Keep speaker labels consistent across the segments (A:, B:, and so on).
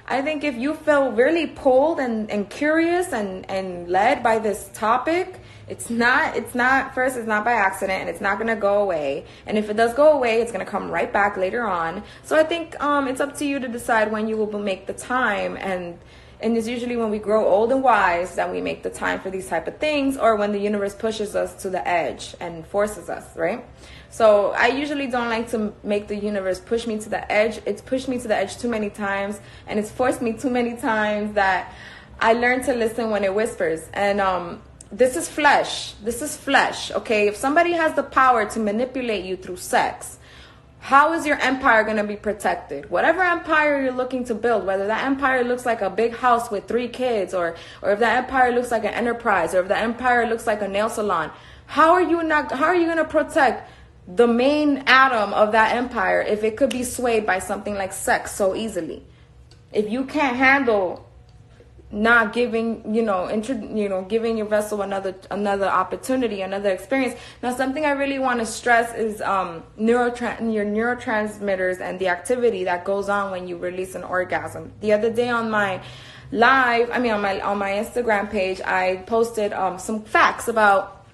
A: I think if you feel really pulled and curious and led by this topic, it's not by accident, and it's not going to go away. And if it does go away, it's going to come right back later on. So I think it's up to you to decide when you will make the time. And it's usually when we grow old and wise that we make the time for these type of things, or when the universe pushes us to the edge and forces us, right? So I usually don't like to make the universe push me to the edge. It's pushed me to the edge too many times, and it's forced me too many times that I learn to listen when it whispers. And this is flesh. This is flesh, okay? If somebody has the power to manipulate you through sex, how is your empire going to be protected? Whatever empire you're looking to build, whether that empire looks like a big house with 3 kids, or if that empire looks like an enterprise, or if the empire looks like a nail salon, how are you going to protect the main atom of that empire if it could be swayed by something like sex so easily? If you can't handle not giving, giving your vessel another opportunity, another experience. Now, something I really want to stress is your neurotransmitters and the activity that goes on when you release an orgasm. The other day on my on my Instagram page, I posted some facts about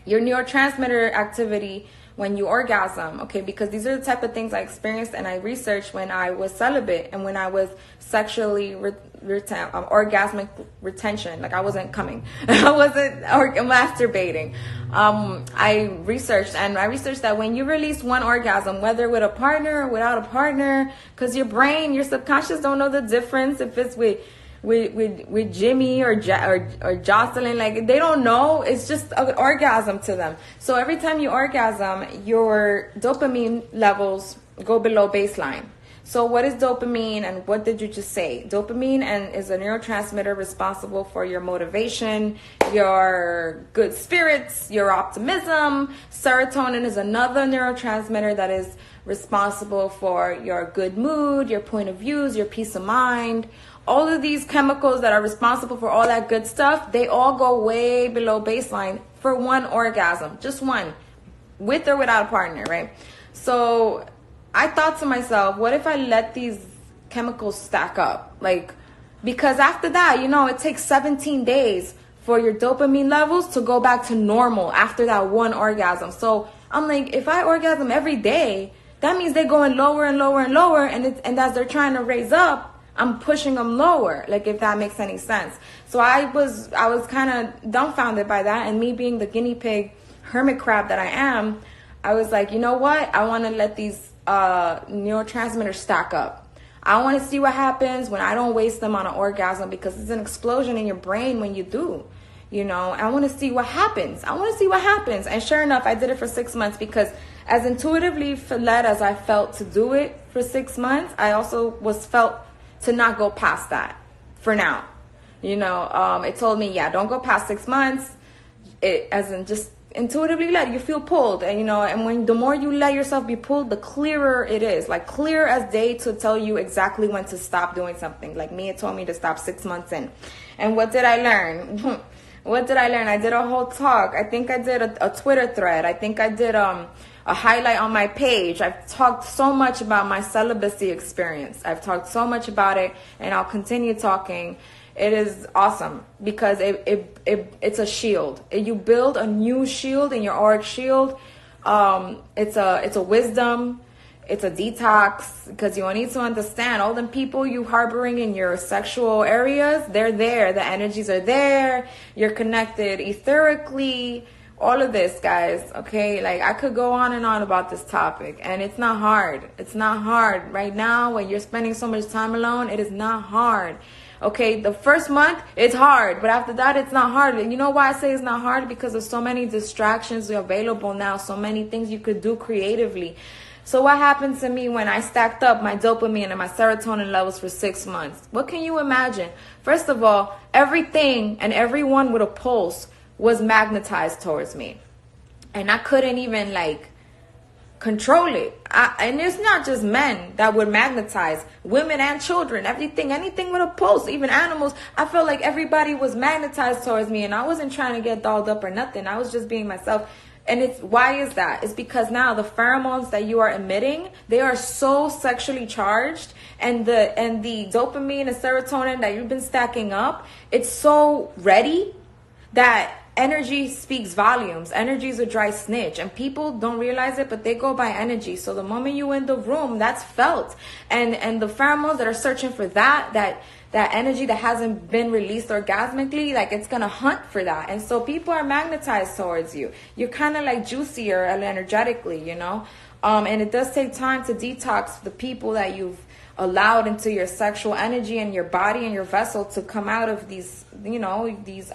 A: your neurotransmitter activity when you orgasm, okay? Because these are the type of things I experienced and I researched when I was celibate and when I was sexually orgasmic retention. Like, I wasn't coming. I wasn't masturbating. I researched that when you release one orgasm, whether with a partner or without a partner, because your brain, your subconscious don't know the difference if it's with Jimmy or Jocelyn, like, they don't know. It's just an orgasm to them. So every time you orgasm, your dopamine levels go below baseline. So what is dopamine, and what did you just say? Dopamine is a neurotransmitter responsible for your motivation, your good spirits, your optimism. Serotonin is another neurotransmitter that is responsible for your good mood, your point of views, your peace of mind. All of these chemicals that are responsible for all that good stuff, they all go way below baseline for one orgasm, just one, with or without a partner, right? So I thought to myself, what if I let these chemicals stack up? Like, because after that, it takes 17 days for your dopamine levels to go back to normal after that one orgasm. So I'm like, if I orgasm every day, that means they're going lower and lower and lower, and as they're trying to raise up, I'm pushing them lower, like, if that makes any sense. So I was kind of dumbfounded by that, and me being the guinea pig hermit crab that I am, I was like, you know what? I want to let these neurotransmitters stack up. I want to see what happens when I don't waste them on an orgasm, because it's an explosion in your brain when you do. I want to see what happens. And sure enough, I did it for 6 months, because as intuitively led as I felt to do it for 6 months, I also was felt to not go past that for now. It told me, don't go past 6 months. It, as in, just intuitively led, you feel pulled. And, and when the more you let yourself be pulled, the clearer it is. Like, clear as day to tell you exactly when to stop doing something. Like me, it told me to stop 6 months in. And what did I learn? I did a whole talk. I think I did a Twitter thread. I think I did a highlight on my page. I've talked so much about my celibacy experience. I've talked so much about it, and I'll continue talking. It is awesome because it's a shield. You build a new shield in your auric shield. It's a wisdom. It's a detox, because you need to understand all the people you harboring in your sexual areas, they're there. The energies are there. You're connected etherically. All of this, guys, okay? Like, I could go on and on about this topic, and it's not hard. It's not hard. Right now, when you're spending so much time alone, it is not hard. Okay, the first month, it's hard, but after that, it's not hard. And you know why I say it's not hard? Because there's so many distractions available now, so many things you could do creatively. So what happened to me when I stacked up my dopamine and my serotonin levels for 6 months? What can you imagine? First of all, everything and everyone with a pulse was magnetized towards me. And I couldn't even, control it. And it's not just men that would magnetize. Women and children, anything with a pulse, even animals. I felt like everybody was magnetized towards me, and I wasn't trying to get dolled up or nothing. I was just being myself. And it's, why is that? It's because now the pheromones that you are emitting, they are so sexually charged, and the dopamine and serotonin that you've been stacking up, it's so ready that energy speaks volumes. Energy is a dry snitch, and people don't realize it, but they go by energy. So the moment you in the room, that's felt, and the pheromones that are searching for that energy that hasn't been released orgasmically, like it's gonna hunt for that. And so people are magnetized towards you. You're kind of like juicier energetically, you know. And it does take time to detox the people that you've allowed into your sexual energy and your body and your vessel to come out of these, you know, these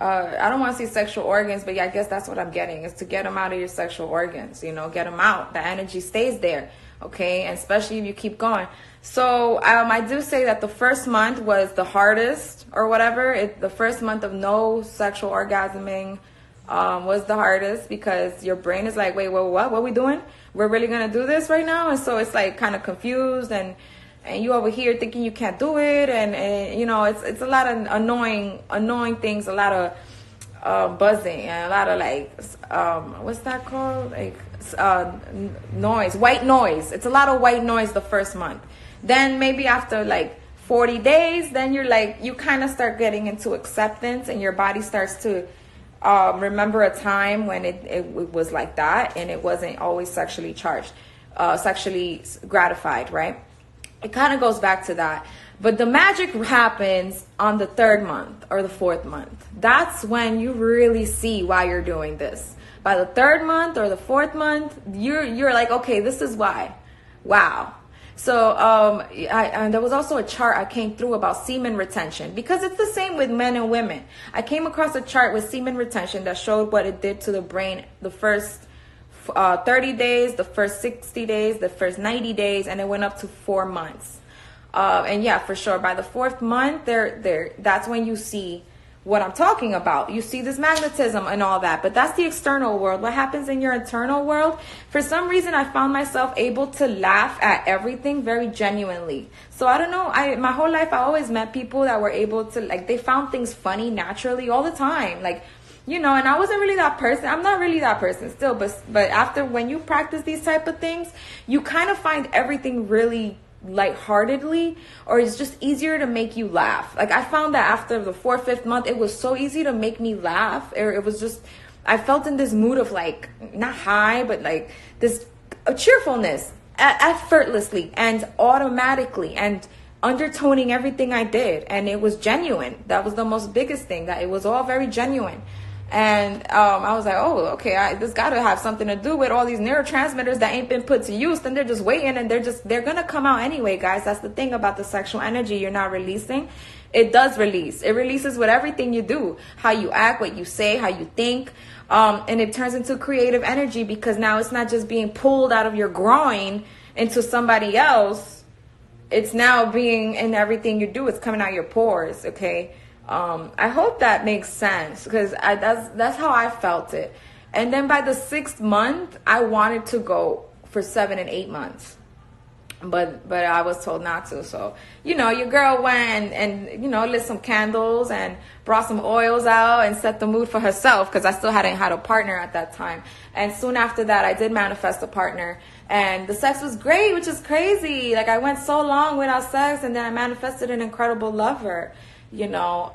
A: I don't want to say sexual organs, but yeah, I guess that's what I'm getting, is to get them out of your sexual organs, you know, get them out. The energy stays there, okay? And especially if you keep going. So I do say that the first month was the hardest or whatever. The first month of no sexual orgasming was the hardest, because your brain is like, wait, what are we doing? We're really going to do this right now? And so it's like kind of confused, and you over here thinking you can't do it, and you know, it's a lot of annoying things, a lot of buzzing, and a lot of like what's that called, like noise, white noise. It's a lot of white noise the first month. Then maybe after like 40 days, then you're like, you kind of start getting into acceptance, and your body starts to remember a time when it was like that, and it wasn't always sexually charged, sexually gratified, right? It kind of goes back to that. But the magic happens on the 3rd month or the 4th month. That's when you really see why you're doing this. By the 3rd month or the 4th month, you're like, okay, this is why. Wow. So and there was also a chart I came through about semen retention, because it's the same with men and women. I came across a chart with semen retention that showed what it did to the brain the first 30 days, the first 60 days, the first 90 days, and it went up to 4 months. And yeah, for sure, by the 4th month, that's when you see what I'm talking about. You see this magnetism and all that, but that's the external world. What happens in your internal world? For some reason, I found myself able to laugh at everything very genuinely. So I don't know, my whole life, I always met people that were able to, like, they found things funny naturally all the time. Like, you know, and I wasn't really that person. I'm not really that person still, but after, when you practice these type of things, you kind of find everything really lightheartedly, or it's just easier to make you laugh. Like, I found that after the 4th, 5th month, it was so easy to make me laugh. It was just, I felt in this mood of like, not high, but like this cheerfulness effortlessly and automatically, and undertoning everything I did. And it was genuine. That was the most biggest thing, that it was all very genuine. And I was like, oh, okay, this got to have something to do with all these neurotransmitters that ain't been put to use. Then they're just waiting, and they're going to come out anyway, guys. That's the thing about the sexual energy you're not releasing. It does release. It releases with everything you do, how you act, what you say, how you think. And it turns into creative energy, because now it's not just being pulled out of your groin into somebody else. It's now being in everything you do. It's coming out your pores, okay? I hope that makes sense, because that's how I felt it. And then by the 6th month, I wanted to go for 7 and 8 months, but I was told not to. So, you know, your girl went and you know, lit some candles and brought some oils out and set the mood for herself, because I still hadn't had a partner at that time. And soon after that, I did manifest a partner, and the sex was great, which is crazy. Like, I went so long without sex, and then I manifested an incredible lover. You know,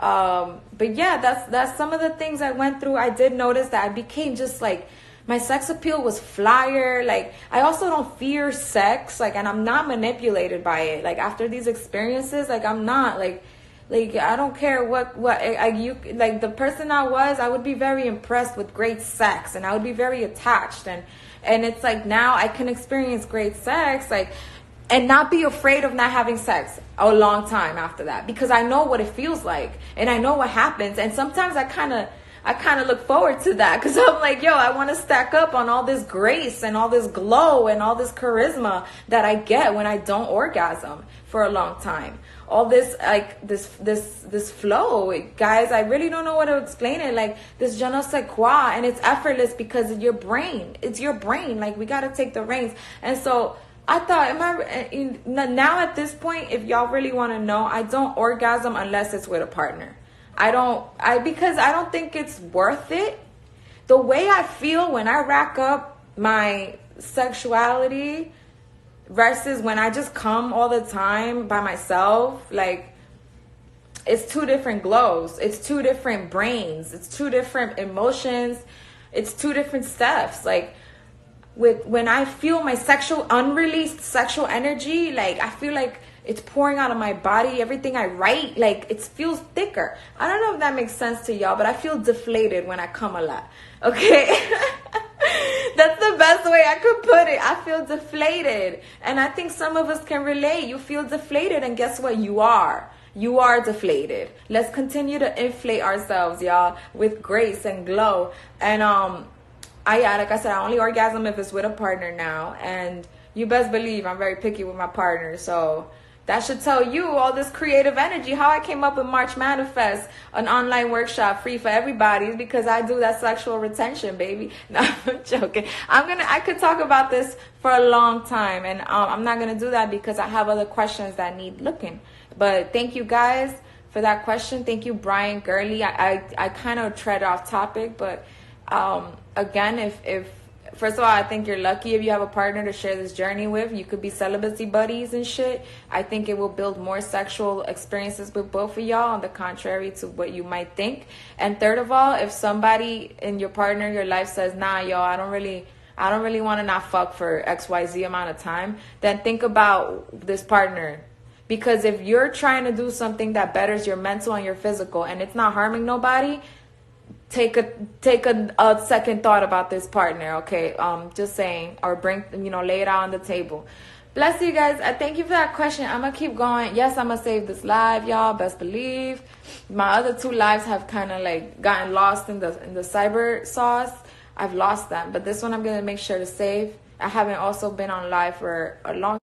A: but yeah, that's some of the things I went through. I did notice that I became just like, my sex appeal was flyer. Like, I also don't fear sex, like, and I'm not manipulated by it. Like, after these experiences, like, I'm not like I don't care what you like, the person I would be very impressed with great sex, and I would be very attached, and it's like, now I can experience great sex, like, and not be afraid of not having sex a long time after that, because I know what it feels like, and I know what happens. And sometimes I kind of look forward to that, because I'm like, yo, I want to stack up on all this grace and all this glow and all this charisma that I get when I don't orgasm for a long time. All this, like, this flow, guys, I really don't know what to explain it. Like, this je ne sais quoi, and it's effortless because of your brain. It's your brain. Like, we got to take the reins. And so I thought, now at this point, if y'all really want to know, I don't orgasm unless it's with a partner. Because I don't think it's worth it. the way I feel when I rack up my sexuality versus when I just come all the time by myself, like, it's two different glows. It's two different brains. It's two different emotions. It's two different steps. Like, when I feel my unreleased sexual energy, like, I feel like it's pouring out of my body. Everything I write, like, it feels thicker. I don't know if that makes sense to y'all, but I feel deflated when I come a lot. Okay? That's the best way I could put it. I feel deflated. And I think some of us can relate. You feel deflated, and guess what? You are. You are deflated. Let's continue to inflate ourselves, y'all, with grace and glow. And like I said, I only orgasm if it's with a partner now. And you best believe I'm very picky with my partner. So that should tell you all this creative energy. How I came up with March Manifest, an online workshop free for everybody, is because I do that sexual retention, baby. No, I'm joking. I could talk about this for a long time, and I'm not gonna do that because I have other questions that need looking. But thank you guys for that question. Thank you, Brian Gurley. I kind of tread off topic, but again, if first of all, I think you're lucky if you have a partner to share this journey with. You could be celibacy buddies and shit. I think it will build more sexual experiences with both of y'all, on the contrary to what you might think. And third of all, if somebody in your partner, your life says, nah, yo, I don't really want to not fuck for XYZ amount of time, then think about this partner. Because if you're trying to do something that betters your mental and your physical, and it's not harming nobody, take a second thought about this partner, okay? Just saying, or lay it out on the table. Bless you guys. I thank you for that question. I'm gonna keep going. Yes, I'm gonna save this live, y'all. Best believe. My other 2 lives have kind of like gotten lost in the cyber sauce. I've lost them, but this one I'm gonna make sure to save. I haven't also been on live for a long